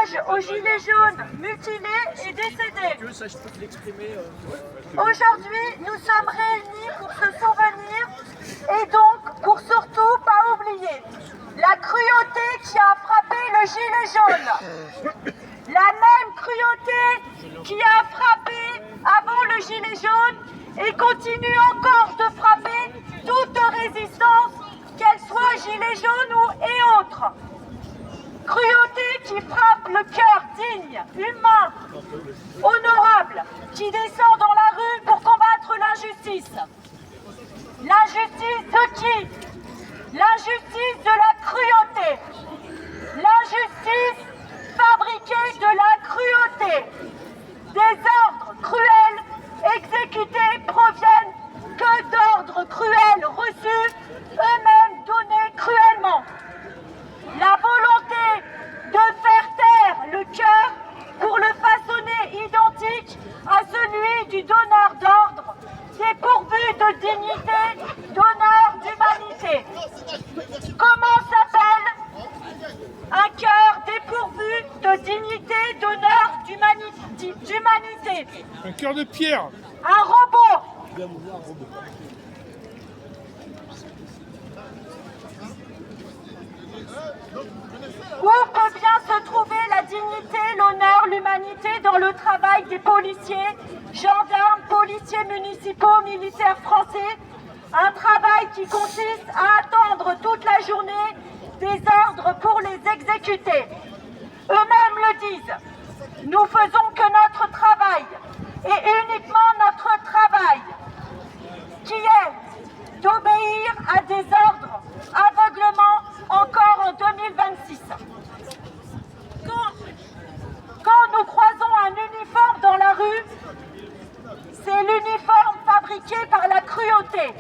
hommage aux gilets jaunes mutilés et décédés. Aujourd'hui, nous sommes réunis pour se souvenir et donc pour surtout pas oublier la cruauté qui a frappé le gilet jaune. La même cruauté qui a frappé avant le gilet jaune et continue encore de frapper toute résistance, qu'elle soit gilet jaune et autre. Cruauté qui frappe le cœur digne, humain, honorable, qui descend dans la rue pour combattre l'injustice. L'injustice de qui? L'injustice de la cruauté. L'injustice fabriquée de la cruauté. Des ordres cruels exécutés proviennent que d'ordres cruels reçus, eux-mêmes donnés cruellement. La volonté de faire taire le cœur pour le façonner identique à celui du donneur d'ordre, dépourvu de dignité, d'honneur, d'humanité. Comment s'appelle un cœur dépourvu de dignité, d'honneur, d'humanité? Un cœur de pierre. Un robot. Où peut bien se trouver la dignité, l'honneur, l'humanité dans le travail des policiers, gendarmes, policiers municipaux, militaires français? Un travail qui consiste à attendre toute la journée des ordres pour les exécuter. Eux-mêmes le disent. Nous faisons que notre travail, et uniquement notre travail, qui est d'obéir à des ordres aveuglement encore en 2026. Quand nous croisons un uniforme dans la rue, c'est l'uniforme fabriqué par la cruauté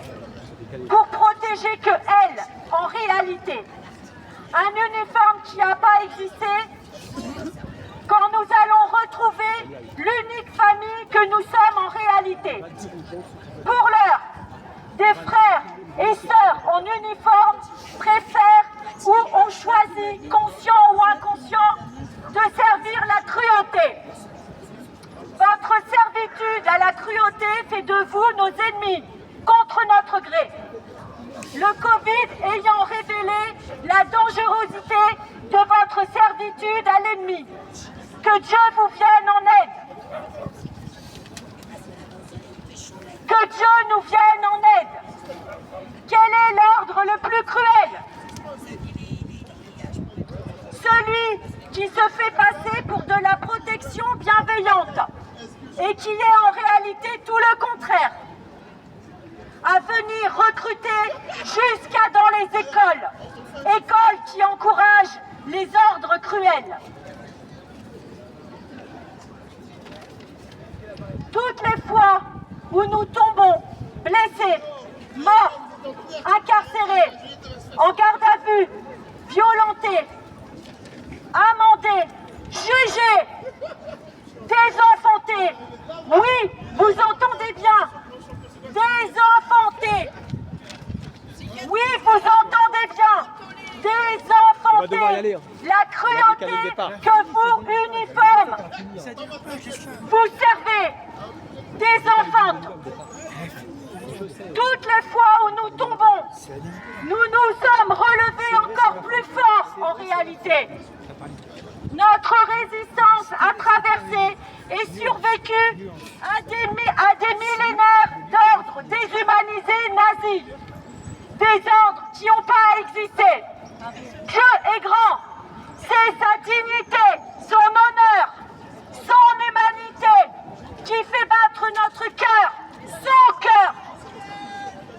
pour protéger que elle, en réalité. Un uniforme qui n'a pas existé quand nous allons retrouver l'unique famille que nous sommes en réalité. Pour l'heure, des frères et sœurs en uniforme préfèrent ou ont choisi, conscient ou inconscient, de servir la cruauté. Votre servitude à la cruauté fait de vous nos ennemis, contre notre gré. Le Covid ayant révélé la dangerosité de votre servitude à l'ennemi. Que Dieu vous vienne en aide. Que Dieu nous vienne en aide. Quel est l'ordre le plus cruel? Celui qui se fait passer pour de la protection bienveillante et qui est en réalité tout le contraire. À venir recruter jusqu'à dans les écoles qui encouragent les ordres cruels. Toutes les fois où nous tombons blessés, morts, incarcérés, en garde à vue, violentés, amendés, jugés, désenfantés, oui, vous entendez bien, désenfantés, oui, vous entendez bien, désenfantés, la cruauté que vous, uniformes, vous servez, désenfantent. Toutes les fois où nous tombons, nous nous sommes relevés encore plus fort en réalité. Notre résistance a traversé et survécu à des millénaires d'ordres déshumanisés nazis. Des ordres qui n'ont pas existé. Dieu est grand. C'est sa dignité, son honneur, son humanité qui fait battre notre cœur, son cœur,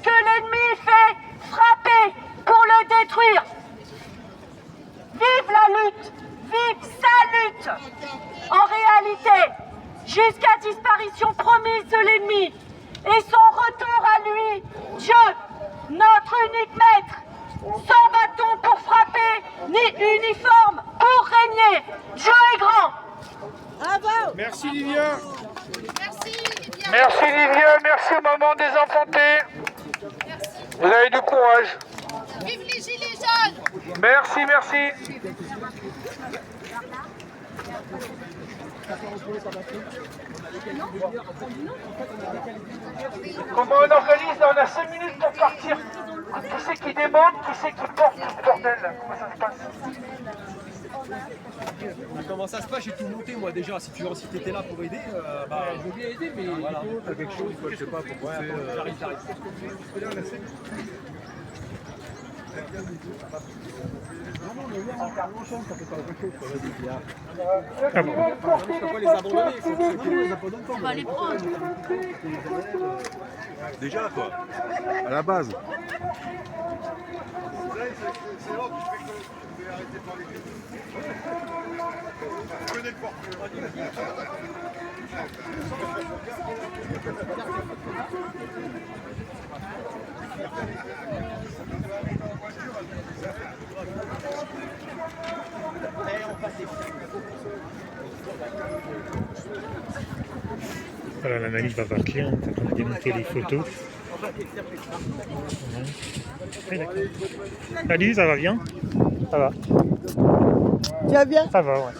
que l'ennemi fait frapper pour le détruire. Vive la lutte, vive sa lutte. En réalité, jusqu'à disparition promise de l'ennemi et son retour à lui, Dieu, notre unique maître, sans bâton pour frapper, ni uniforme pour régner. Dieu est grand. Bravo. Merci Livia. Merci Livia, merci maman désenfantée. Vous avez du courage. Vive les gilets jaunes. Merci, merci. Comment on organise? On a 5 minutes pour partir. Qui c'est qui démonte? Qui c'est qui porte ce bordel là? Comment ça se passe? Comment ça se passe? J'ai tout monté moi déjà. Si tu étais là pour aider, je veux bien aider, mais voilà, t'as quelque chose, je sais pas pourquoi. J'arrive. Ah bon. On va les abandonner, On va les prendre. Déjà quoi, à la base. Voilà, la manif va partir, on est en train de démonter les photos. Ouais, d'accord. Salut, ça va bien? Ça va. Tu vas bien? Ça va, ouais.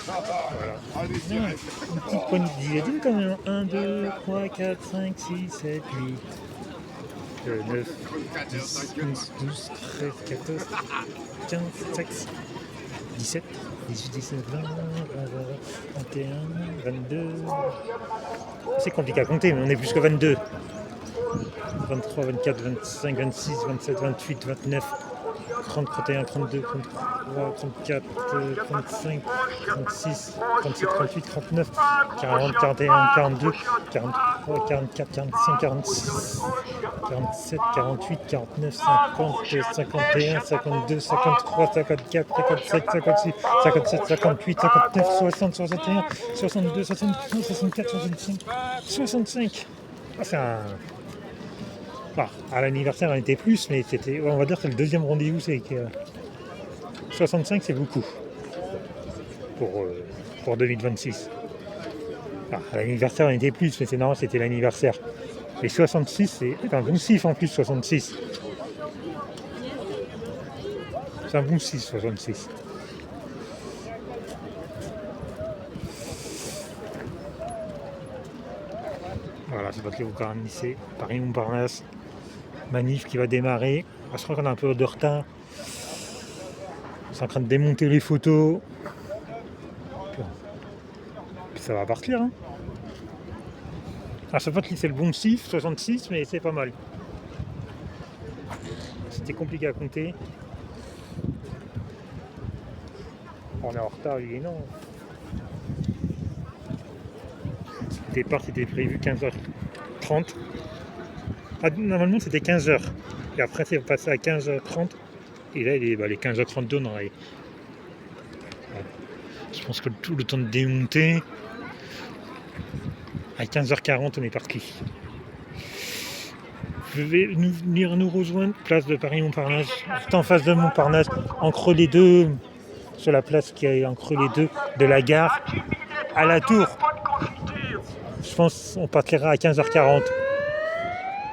Voilà. Une petite poignée de zilladines quand même. 1, 2, 3, 4, 5, 6, 7, 8, 9, 10, 11, 12, 13, 14, 15, 16, 17, 18, 19, 20, 21, 22. C'est compliqué à compter, mais on est plus que 22. 23, 24, 25, 26, 27, 28, 29, 30, 31, 32, 33, 34, 35, 36, 37, 38, 39, 40, 41, 42, 43, 44, 45, 46, 47, 48, 49, 50, 51, 52, 53, 54, 55, 56, 57, 58, 59, 60, 61, 62, 63, 64, 65, 65. Ah, c'est un... Bah, à l'anniversaire, on était plus, mais c'était, on va dire que le deuxième rendez-vous, c'est que 65, c'est beaucoup pour 2026. Ah, à l'anniversaire, on était plus, mais c'est normal, c'était l'anniversaire. Et 66, c'est un bon 6 en plus, 66. C'est un bon 6, 66. Voilà, c'est votre lycée, Paris-Montparnasse. Manif qui va démarrer. Je crois qu'on a un peu de retard. C'est en train de démonter les photos. Puis ça va partir. Hein. À chaque fois que c'est le bon 6, 66, mais c'est pas mal. C'était compliqué à compter. On est en retard, lui, non. Le départ c'était prévu 15h30. Ah, normalement c'était 15h. Et après c'est passé à 15h30. Et là il est les 15h32 on aurait. Je pense que tout le temps de démonter. À 15h40 on est parti. Vous devez venir nous rejoindre, place de Paris-Montparnasse, juste en face de Montparnasse, entre les deux, sur la place qui est entre les deux de la gare, à la tour. Je pense qu'on partira à 15h40.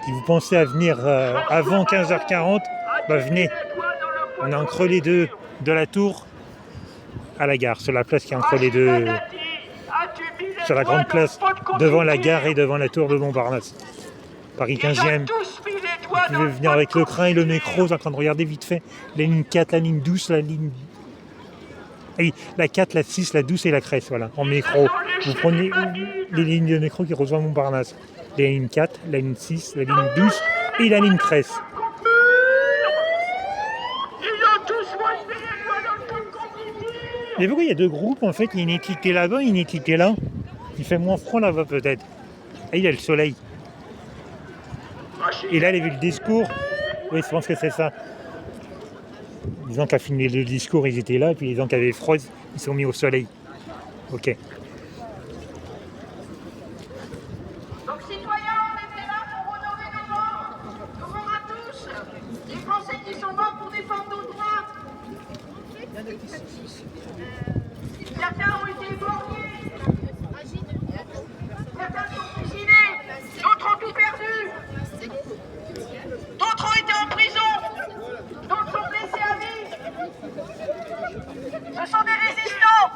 Si vous pensez à venir avant 15h40, venez. On est entre les deux de la tour à la gare, sur la place qui est entre les deux, sur la grande place, devant la gare et devant la tour de Montparnasse. Paris 15e. Vous pouvez venir avec le train et le métro, en train de regarder vite fait la ligne 4, la ligne 12, la ligne... Oui, la 4, la 6, la 12 et la Cresse, voilà, en métro. Vous prenez les lignes de métro qui rejoignent Montparnasse. La ligne 4, la ligne 6, la ligne 12 et la ligne 13. Mais pourquoi il y a deux groupes en fait? Il y a une étiquette là-bas et une étiquette là. Il fait moins froid là-bas peut-être. Et il y a le soleil. Et là, il a vu le discours. Oui, je pense que c'est ça. Les gens qui ont filmé le discours, ils étaient là. Et puis les gens qui avaient froid, ils sont mis au soleil. Ok. Donc citoyens, on était là pour honorer nos morts. Nos morts à tous. Les Français qui sont morts pour défendre nos droits. Certains ont été éborgnés. Certains sont fusillés. D'autres ont tout perdu. D'autres ont été en prison. D'autres sont blessés à vie. Ce sont des résistants.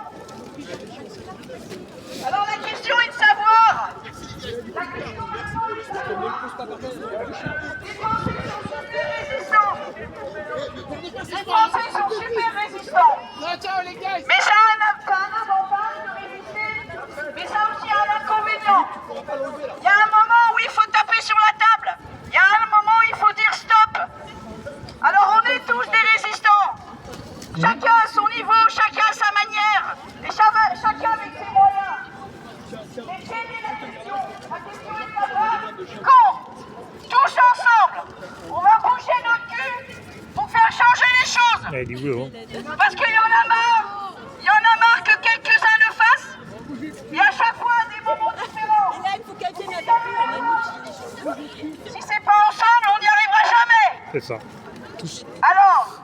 C'est ça. Tous. Alors,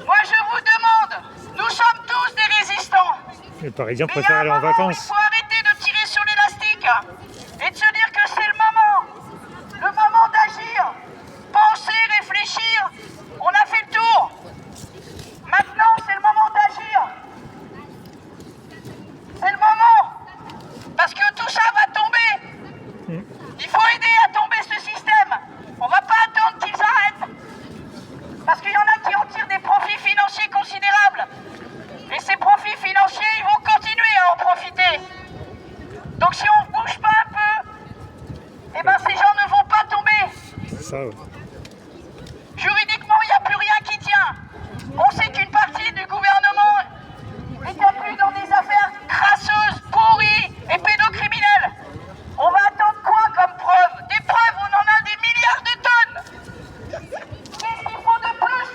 moi je vous demande, nous sommes tous des résistants. Les Parisiens Mais il y a préfèrent un aller en moment où vacances. il faut arrêter de tirer sur l'élastique et de se dire que c'est le moment d'agir, penser, réfléchir. On a fait le tour. Maintenant, c'est le moment d'agir. C'est le moment. Parce que tout ça va tomber. Il faut aider à tomber ce système. On va pas attendre qu'ils arrêtent. Parce qu'il y en a qui en tirent des profits financiers considérables. Et ces profits financiers, ils vont continuer à en profiter. Donc si on ne bouge pas un peu, eh ben ces gens ne vont pas tomber. C'est ça, ouais. Juridiquement, il n'y a plus rien qui tient. On sait qu'une partie du gouvernement est inclus dans des affaires crasseuses, pourries et pédocriminelles. On va attendre quoi comme preuve? Des preuves, on en a des milliards de tonnes. Qu'est-ce qu'il faut de plus?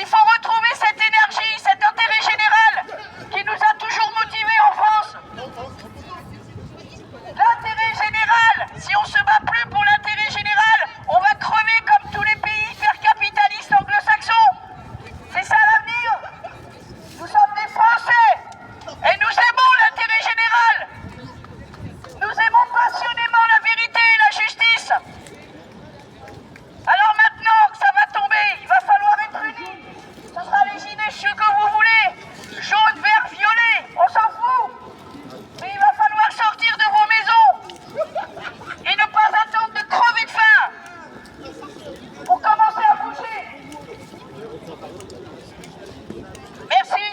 Il faut retrouver cette énergie, cet intérêt général qui nous a toujours motivés en France. L'intérêt général, si on se bat plus pour l'intérêt général, on va crever comme tous les pays hyper-capitalistes anglo-saxons. C'est ça l'avenir. Nous sommes des Français et nous aimons l'intérêt général. Nous aimons passionnément la vérité et la justice. Alors maintenant que ça va tomber, il va falloir être unis. Ce sera les gilets chauds que vous voulez. Jaune, vert, violet, on s'en fout. Mais il va falloir sortir de vos maisons et ne pas attendre de crever de faim pour commencer à bouger. Merci.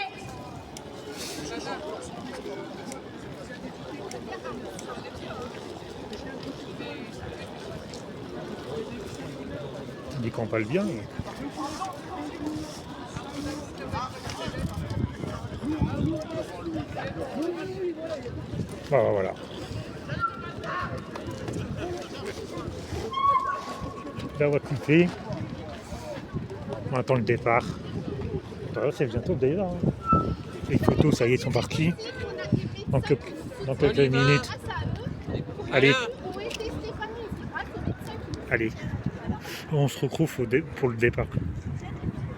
On dit qu'on parle bien. Voilà. Là, on va couper. On attend le départ. Voilà, c'est bientôt le départ. Les photos, ça y est, sont partis. Dans quelques minutes. Allez. On se retrouve pour le départ.